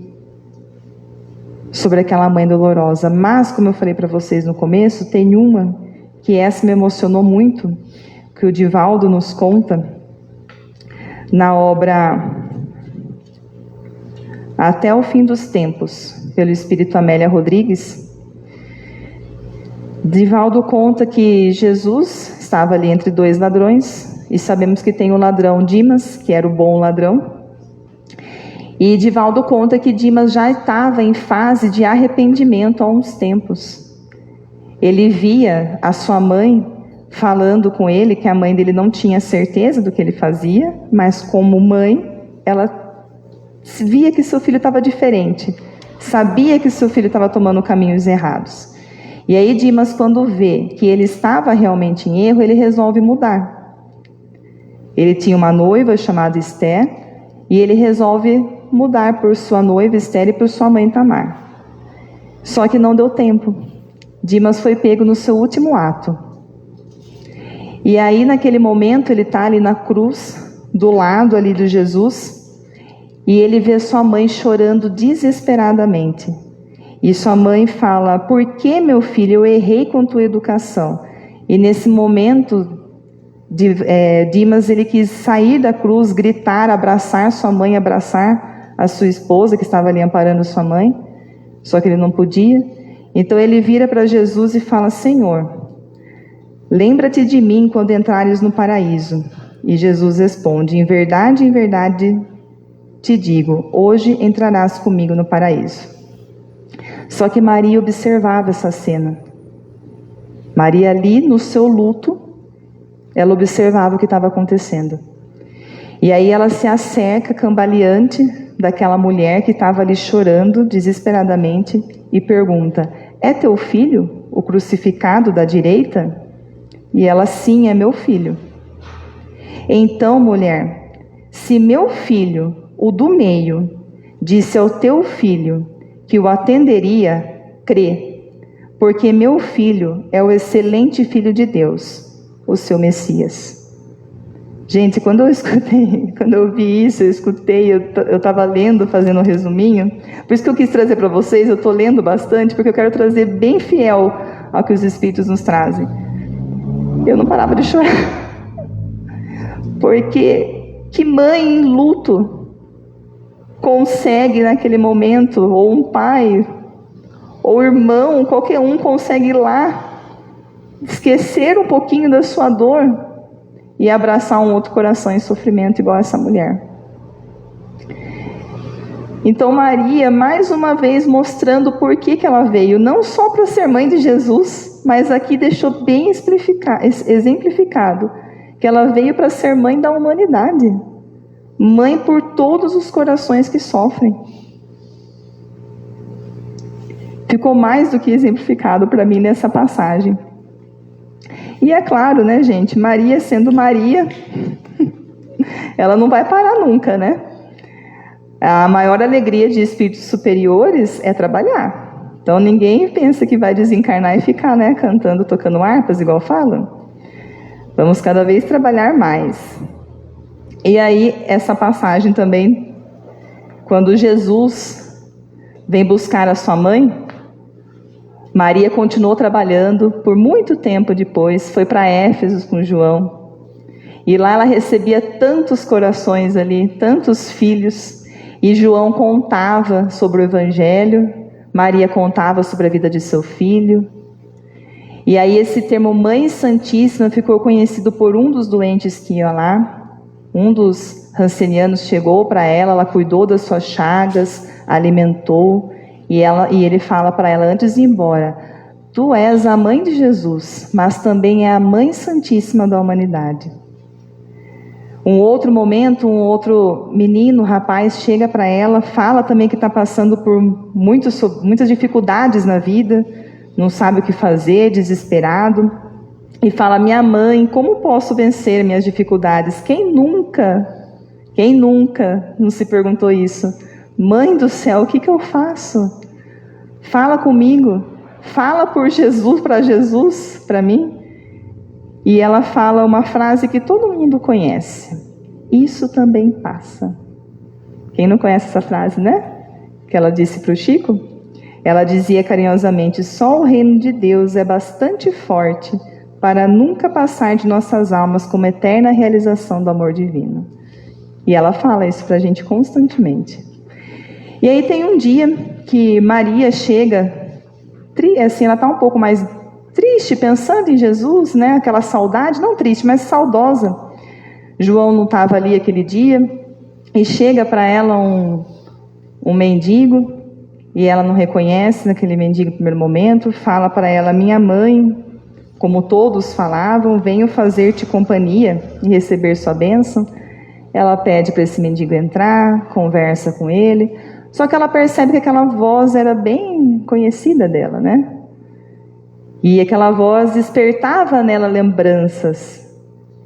sobre aquela mãe dolorosa. Mas, como eu falei para vocês no começo, tem uma que essa me emocionou muito, que o Divaldo nos conta na obra Até o Fim dos Tempos, pelo Espírito Amélia Rodrigues. Divaldo conta que Jesus estava ali entre dois ladrões, e sabemos que tem o ladrão Dimas, que era o bom ladrão. E Divaldo conta que Dimas já estava em fase de arrependimento há uns tempos. Ele via a sua mãe falando com ele, que a mãe dele não tinha certeza do que ele fazia, mas como mãe, ela via que seu filho estava diferente, sabia que seu filho estava tomando caminhos errados. E aí Dimas, quando vê que ele estava realmente em erro, ele resolve mudar. Ele tinha uma noiva chamada Esther, e ele resolve mudar por sua noiva Esther e por sua mãe Tamar. Só que não deu tempo. Dimas foi pego no seu último ato. E aí, naquele momento, ele está ali na cruz, do lado ali de Jesus, e ele vê sua mãe chorando desesperadamente. E sua mãe fala: por que, meu filho, eu errei com tua educação? E nesse momento, Dimas, ele quis sair da cruz, gritar, abraçar sua mãe, abraçar a sua esposa, que estava ali amparando sua mãe, só que ele não podia. Então ele vira para Jesus e fala: Senhor, lembra-te de mim quando entrares no paraíso. E Jesus responde: em verdade te digo, hoje entrarás comigo no paraíso. Só que Maria observava essa cena. Maria ali no seu luto, ela observava o que estava acontecendo. E aí ela se acerca, cambaleante, daquela mulher que estava ali chorando desesperadamente e pergunta: é teu filho, o crucificado da direita? E ela: sim, é meu filho. Então, mulher, se meu filho, o do meio, disse ao teu filho que o atenderia, crê, porque meu filho é o excelente Filho de Deus, o seu Messias. Gente, quando eu vi isso, eu escutei, eu estava lendo, fazendo um resuminho, por isso que eu quis trazer para vocês, eu estou lendo bastante, porque eu quero trazer bem fiel ao que os Espíritos nos trazem. Eu não parava de chorar, porque que mãe em luto consegue naquele momento, ou um pai, ou irmão, qualquer um consegue ir lá, esquecer um pouquinho da sua dor e abraçar um outro coração em sofrimento igual essa mulher. Então Maria, mais uma vez, mostrando por que ela veio, não só para ser mãe de Jesus, mas aqui deixou bem exemplificado que ela veio para ser mãe da humanidade, mãe por todos os corações que sofrem. Ficou mais do que exemplificado para mim nessa passagem. E é claro, né, gente, Maria sendo Maria, ela não vai parar nunca, né? A maior alegria de espíritos superiores é trabalhar. Então ninguém pensa que vai desencarnar e ficar, né, cantando, tocando harpas, igual falam. Vamos cada vez trabalhar mais. E aí, essa passagem também, quando Jesus vem buscar a sua mãe, Maria continuou trabalhando por muito tempo depois, foi para Éfeso com João. E lá ela recebia tantos corações ali, tantos filhos. E João contava sobre o Evangelho, Maria contava sobre a vida de seu filho. E aí esse termo Mãe Santíssima ficou conhecido por um dos doentes que ia lá. Um dos rancenianos chegou para ela cuidou das suas chagas, alimentou. E ele fala para ela antes de ir embora: tu és a mãe de Jesus, mas também é a Mãe Santíssima da humanidade. Um outro momento, um outro menino, rapaz, chega para ela, fala também que está passando por muitas dificuldades na vida, não sabe o que fazer, desesperado, e fala: minha mãe, como posso vencer minhas dificuldades? Quem nunca não se perguntou isso? Mãe do céu, o que eu faço? Fala comigo. fala por Jesus, para mim, e ela fala uma frase que todo mundo conhece: isso também passa. Quem não conhece essa frase, né? Que ela disse para o Chico? Ela dizia carinhosamente: só o reino de Deus é bastante forte para nunca passar de nossas almas como eterna realização do amor divino. E ela fala isso para a gente constantemente. E aí tem um dia que Maria chega, assim, ela está um pouco mais triste, pensando em Jesus, né? Aquela saudade, não triste, mas saudosa. João não estava ali aquele dia, e chega para ela um mendigo, e ela não reconhece naquele mendigo no primeiro momento, fala para ela: minha mãe, como todos falavam, venho fazer-te companhia e receber sua bênção. Ela pede para esse mendigo entrar, conversa com ele, só que ela percebe que aquela voz era bem conhecida dela, né? E aquela voz despertava nela lembranças.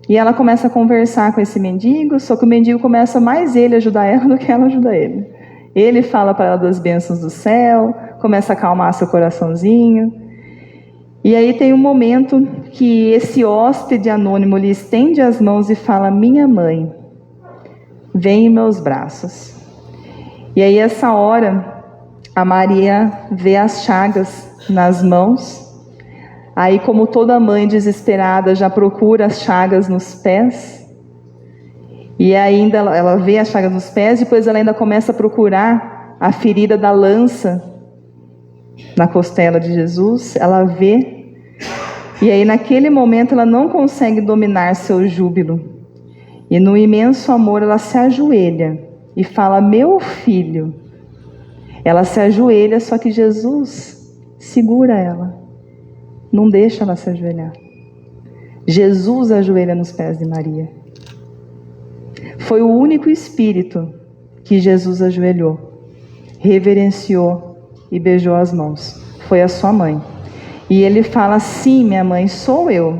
E ela começa a conversar com esse mendigo, só que o mendigo começa mais ele ajudar ela do que ela ajuda ele. Ele fala para ela das bênçãos do céu, começa a acalmar seu coraçãozinho. E aí tem um momento que esse hóspede anônimo lhe estende as mãos e fala: minha mãe, vem em meus braços. E aí essa hora, a Maria vê as chagas nas mãos. Aí, como toda mãe desesperada, já procura as chagas nos pés. E ainda ela vê as chagas nos pés, depois ela ainda começa a procurar a ferida da lança na costela de Jesus. Ela vê, e aí naquele momento ela não consegue dominar seu júbilo. E no imenso amor ela se ajoelha e fala: meu filho. Ela se ajoelha, só que Jesus segura ela. Não deixa ela se ajoelhar. Jesus ajoelha nos pés de Maria. Foi o único espírito que Jesus ajoelhou, reverenciou e beijou as mãos. Foi a sua mãe. E ele fala: sim, minha mãe, sou eu.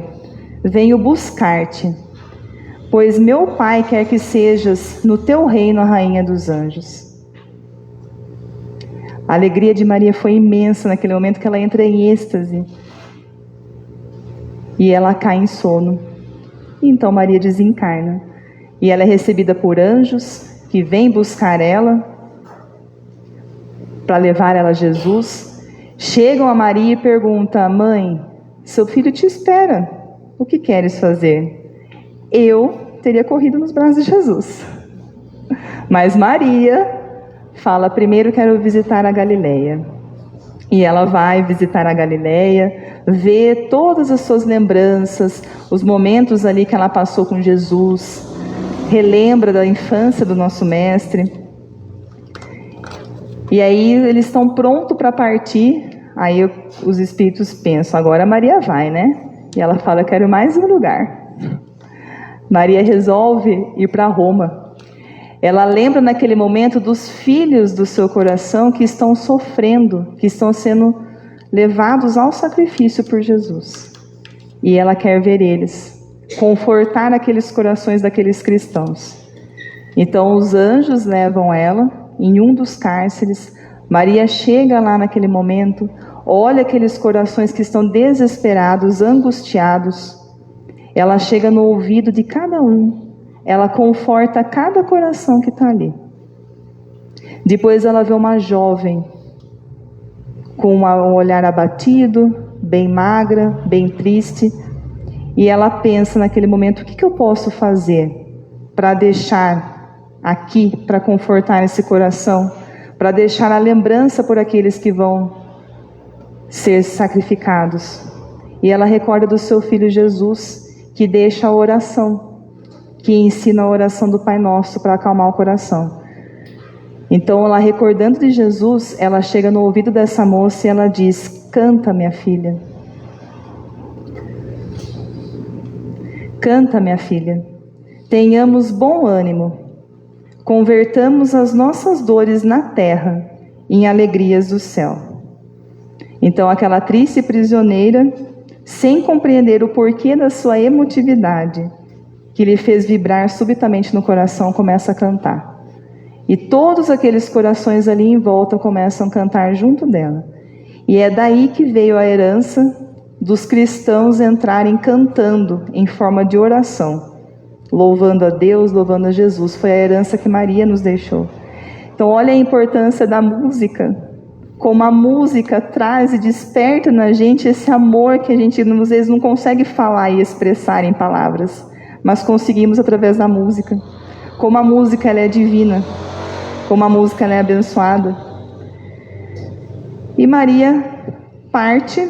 Venho buscar-te, pois meu Pai quer que sejas no teu reino a rainha dos anjos. A alegria de Maria foi imensa naquele momento que ela entra em êxtase. E ela cai em sono. E então Maria desencarna. E ela é recebida por anjos que vêm buscar ela para levar ela a Jesus. Chegam a Maria e perguntam: mãe, seu filho te espera. O que queres fazer? Eu teria corrido nos braços de Jesus. Mas Maria fala: primeiro quero visitar a Galileia. E ela vai visitar a Galileia, vê todas as suas lembranças, os momentos ali que ela passou com Jesus, relembra da infância do nosso mestre. E aí eles estão prontos para partir. Aí os espíritos pensam: agora Maria vai, né? E ela fala: quero mais um lugar. Maria resolve ir para Roma. Ela lembra naquele momento dos filhos do seu coração que estão sofrendo, que estão sendo levados ao sacrifício por Jesus. E ela quer ver eles, confortar aqueles corações daqueles cristãos. Então os anjos levam ela em um dos cárceres. Maria chega lá naquele momento, olha aqueles corações que estão desesperados, angustiados. Ela chega no ouvido de cada um. Ela conforta cada coração que está ali. Depois ela vê uma jovem com um olhar abatido, bem magra, bem triste. E ela pensa naquele momento: o que eu posso fazer para deixar aqui, para confortar esse coração, para deixar a lembrança por aqueles que vão ser sacrificados. E ela recorda do seu filho Jesus, que deixa a oração, que ensina a oração do Pai Nosso para acalmar o coração. Então, ela recordando de Jesus, ela chega no ouvido dessa moça e ela diz: canta, minha filha. Canta, minha filha. Tenhamos bom ânimo. Convertamos as nossas dores na terra em alegrias do céu. Então, aquela triste prisioneira, sem compreender o porquê da sua emotividade, que lhe fez vibrar subitamente no coração, começa a cantar. E todos aqueles corações ali em volta começam a cantar junto dela. E é daí que veio a herança dos cristãos entrarem cantando em forma de oração, louvando a Deus, louvando a Jesus. Foi a herança que Maria nos deixou. Então olha a importância da música, como a música traz e desperta na gente esse amor que a gente às vezes não consegue falar e expressar em palavras, mas conseguimos através da música. Como a música ela é divina, como a música ela é abençoada. E Maria parte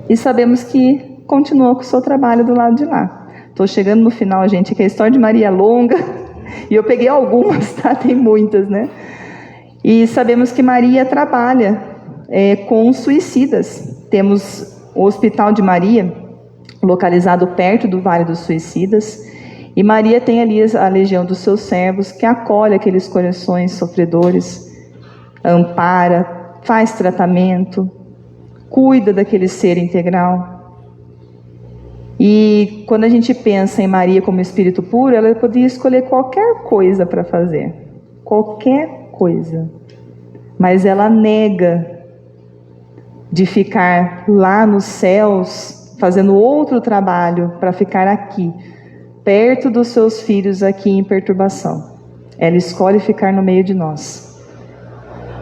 e sabemos que continuou com o seu trabalho do lado de lá. Estou chegando no final, gente, que a história de Maria é longa, e eu peguei algumas, tá? Tem muitas, né? E sabemos que Maria trabalha com suicidas. Temos o Hospital de Maria, localizado perto do Vale dos Suicidas, e Maria tem ali a legião dos seus servos, que acolhe aqueles corações sofredores, ampara, faz tratamento, cuida daquele ser integral. E quando a gente pensa em Maria como espírito puro, ela podia escolher qualquer coisa para fazer. Qualquer coisa. Mas ela nega de ficar lá nos céus, fazendo outro trabalho para ficar aqui, perto dos seus filhos aqui em perturbação. Ela escolhe ficar no meio de nós.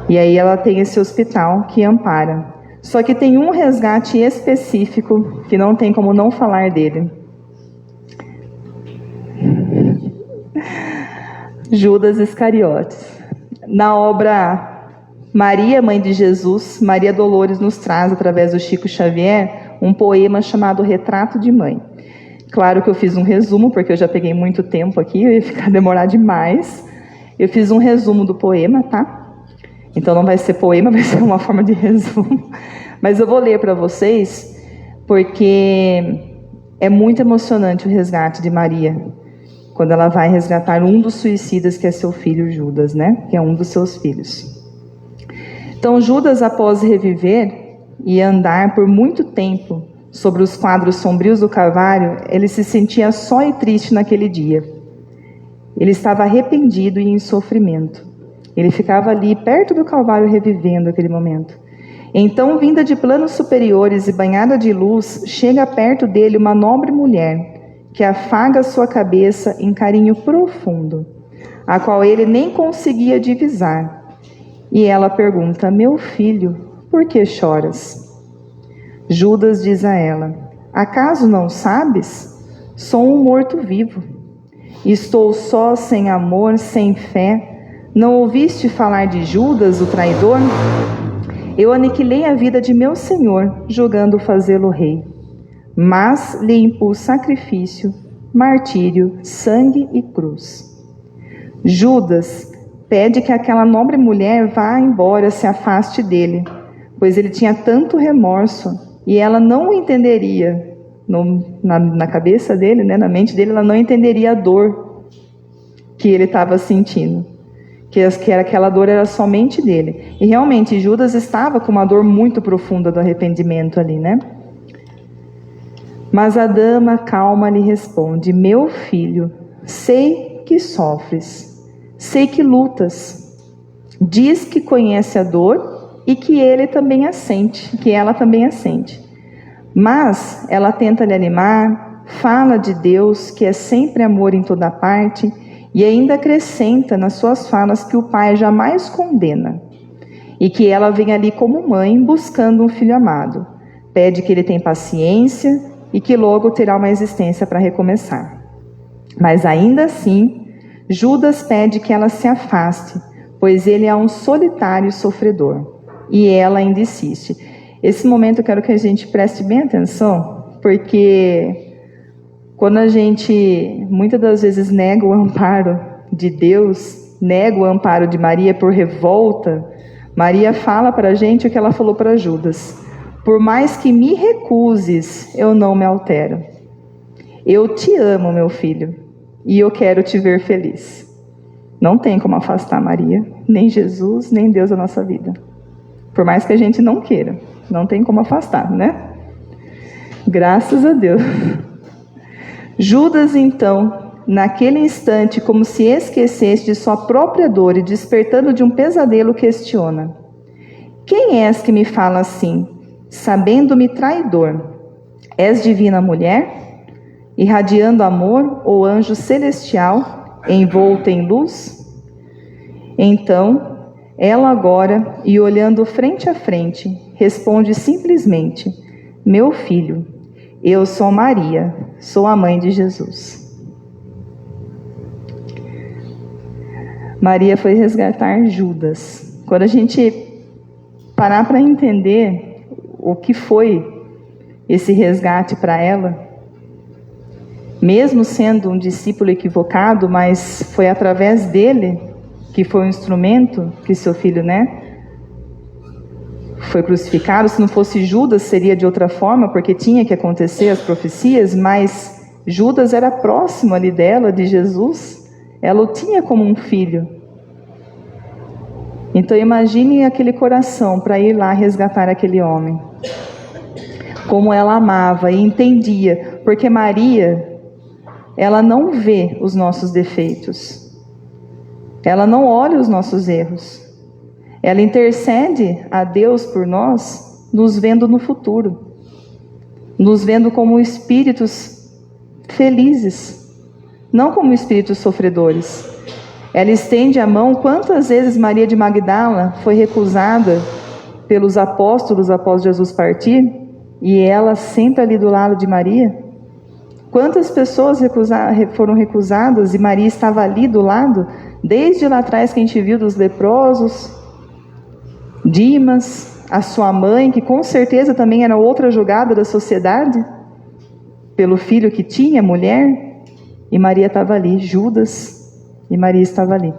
E aí ela tem esse hospital que ampara. Só que tem um resgate específico que não tem como não falar dele. Judas Iscariotes. Na obra Maria, Mãe de Jesus, Maria Dolores nos traz, através do Chico Xavier, um poema chamado Retrato de Mãe. Claro que eu fiz um resumo, porque eu já peguei muito tempo aqui, eu ia demorar demais. Eu fiz um resumo do poema, tá? Então não vai ser poema, vai ser uma forma de resumo. Mas eu vou ler para vocês, porque é muito emocionante o resgate de Maria, quando ela vai resgatar um dos suicidas, que é seu filho Judas, né? Que é um dos seus filhos. Então Judas, após reviver e andar por muito tempo sobre os quadros sombrios do Calvário, ele se sentia só e triste naquele dia. Ele estava arrependido e em sofrimento. Ele ficava ali perto do Calvário revivendo aquele momento. Então, vinda de planos superiores e banhada de luz, chega perto dele uma nobre mulher, que afaga sua cabeça em carinho profundo, a qual ele nem conseguia divisar. E ela pergunta: meu filho, por que choras? Judas diz a ela: acaso não sabes? Sou um morto-vivo. Estou só, sem amor, sem fé. Não ouviste falar de Judas, o traidor? Eu aniquilei a vida de meu Senhor, julgando fazê-lo rei. Mas lhe impus sacrifício, martírio, sangue e cruz. Judas pede que aquela nobre mulher vá embora, se afaste dele, pois ele tinha tanto remorso e ela não entenderia, na cabeça dele, né, na mente dele, ela não entenderia a dor que ele estava sentindo. Que aquela dor era somente dele. E realmente Judas estava com uma dor muito profunda do arrependimento ali, né? Mas a dama calma lhe responde: meu filho, sei que sofres, sei que lutas. Diz que conhece a dor e que ele também a sente, que ela também a sente. Mas ela tenta lhe animar, fala de Deus, que é sempre amor em toda parte, e ainda acrescenta nas suas falas que o pai jamais condena e que ela vem ali como mãe buscando um filho amado. Pede que ele tenha paciência e que logo terá uma existência para recomeçar. Mas ainda assim, Judas pede que ela se afaste, pois ele é um solitário sofredor. E ela ainda insiste. Esse momento eu quero que a gente preste bem atenção, porque quando a gente, muitas das vezes, nega o amparo de Deus, nega o amparo de Maria por revolta, Maria fala para a gente o que ela falou para Judas: por mais que me recuses, eu não me altero. Eu te amo, meu filho, e eu quero te ver feliz. Não tem como afastar Maria, nem Jesus, nem Deus da nossa vida. Por mais que a gente não queira, não tem como afastar, né? Graças a Deus. Judas, então, naquele instante, como se esquecesse de sua própria dor e despertando de um pesadelo, questiona: Quem és que me fala assim, sabendo-me traidor? És divina mulher, irradiando amor ou anjo celestial, envolta em luz? Então, ela agora, e olhando frente a frente, responde simplesmente: meu filho, eu sou Maria, sou a mãe de Jesus. Maria foi resgatar Judas. Quando a gente parar para entender o que foi esse resgate para ela, mesmo sendo um discípulo equivocado, mas foi através dele que foi o instrumento que seu filho, foi crucificado. Se não fosse Judas, seria de outra forma, porque tinha que acontecer as profecias, mas Judas era próximo ali dela, de Jesus. Ela o tinha como um filho. Então imagine aquele coração para ir lá resgatar aquele homem. Como ela amava e entendia, porque Maria, ela não vê os nossos defeitos. Ela não olha os nossos erros. Ela intercede a Deus por nós, nos vendo no futuro. Nos vendo como espíritos felizes, não como espíritos sofredores. Ela estende a mão. Quantas vezes Maria de Magdala foi recusada pelos apóstolos após Jesus partir, e ela sempre ali do lado de Maria? Quantas pessoas foram recusadas e Maria estava ali do lado, desde lá atrás que a gente viu dos leprosos, Dimas, a sua mãe, que com certeza também era outra julgada da sociedade, pelo filho que tinha, mulher, e Maria estava ali, Judas, e Maria estava ali.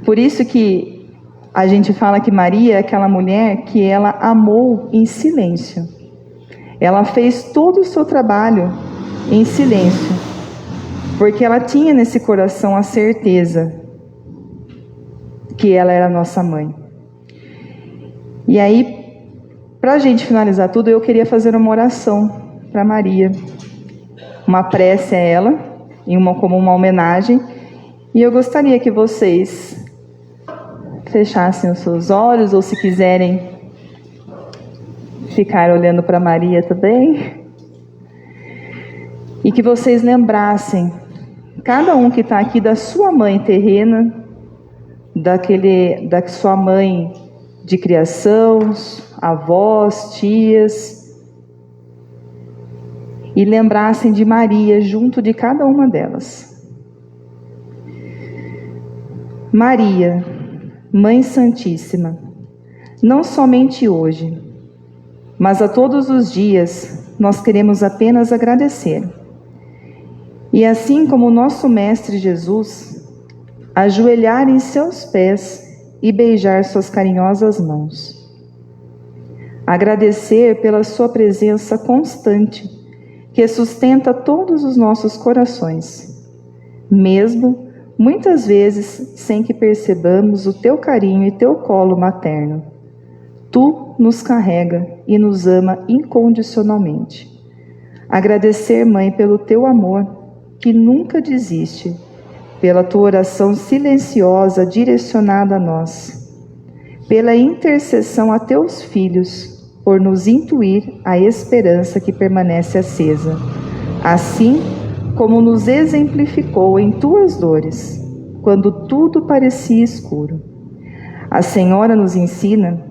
Por isso que a gente fala que Maria é aquela mulher que ela amou em silêncio. Ela fez todo o seu trabalho em silêncio, porque ela tinha nesse coração a certeza que ela era nossa mãe. E aí, para a gente finalizar tudo, eu queria fazer uma oração para Maria, uma prece a ela, como uma homenagem, e eu gostaria que vocês fechassem os seus olhos, ou se quiserem ficar olhando para Maria também, e que vocês lembrassem, cada um que está aqui, da sua mãe terrena, da sua mãe de criação, avós, tias, e lembrassem de Maria junto de cada uma delas. Maria, Mãe Santíssima, não somente hoje, mas a todos os dias, nós queremos apenas agradecer. E assim como o nosso Mestre Jesus, ajoelhar em seus pés e beijar suas carinhosas mãos. Agradecer pela sua presença constante, que sustenta todos os nossos corações, mesmo muitas vezes sem que percebamos o teu carinho e teu colo materno. Tu nos carrega e nos ama incondicionalmente. Agradecer, Mãe, pelo teu amor, que nunca desiste, pela tua oração silenciosa direcionada a nós, pela intercessão a teus filhos, por nos intuir a esperança que permanece acesa, assim como nos exemplificou em tuas dores, quando tudo parecia escuro. A Senhora nos ensina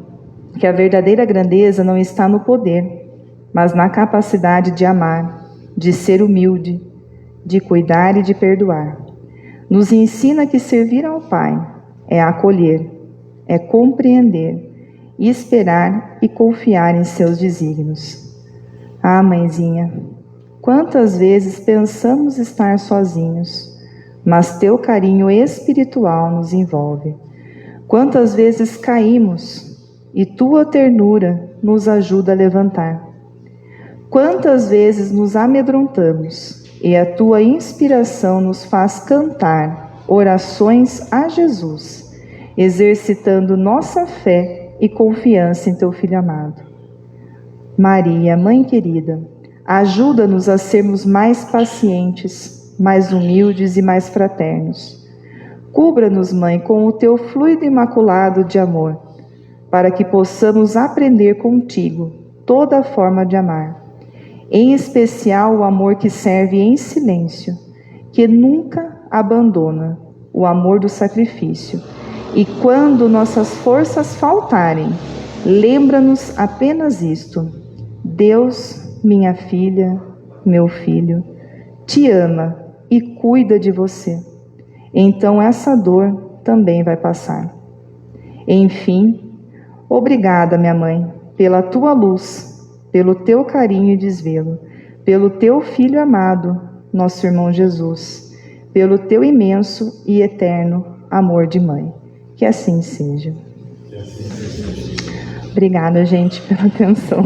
que a verdadeira grandeza não está no poder, mas na capacidade de amar, de ser humilde, de cuidar e de perdoar. Nos ensina que servir ao Pai é acolher, é compreender, esperar e confiar em seus desígnios. Ah, mãezinha, quantas vezes pensamos estar sozinhos, mas teu carinho espiritual nos envolve. Quantas vezes caímos e tua ternura nos ajuda a levantar. Quantas vezes nos amedrontamos e a tua inspiração nos faz cantar orações a Jesus, exercitando nossa fé e confiança em teu Filho amado. Maria, Mãe querida, ajuda-nos a sermos mais pacientes, mais humildes e mais fraternos. Cubra-nos, Mãe, com o teu fluido imaculado de amor, para que possamos aprender contigo toda forma de amar, em especial o amor que serve em silêncio, que nunca abandona, o amor do sacrifício. E quando nossas forças faltarem, lembra-nos apenas isto: Deus, minha filha, meu filho, te ama e cuida de você. Então essa dor também vai passar. Enfim, obrigada, minha mãe, pela tua luz, pelo teu carinho e desvelo, pelo teu Filho amado, nosso irmão Jesus, pelo teu imenso e eterno amor de mãe. Que assim seja. Obrigada, gente, pela atenção.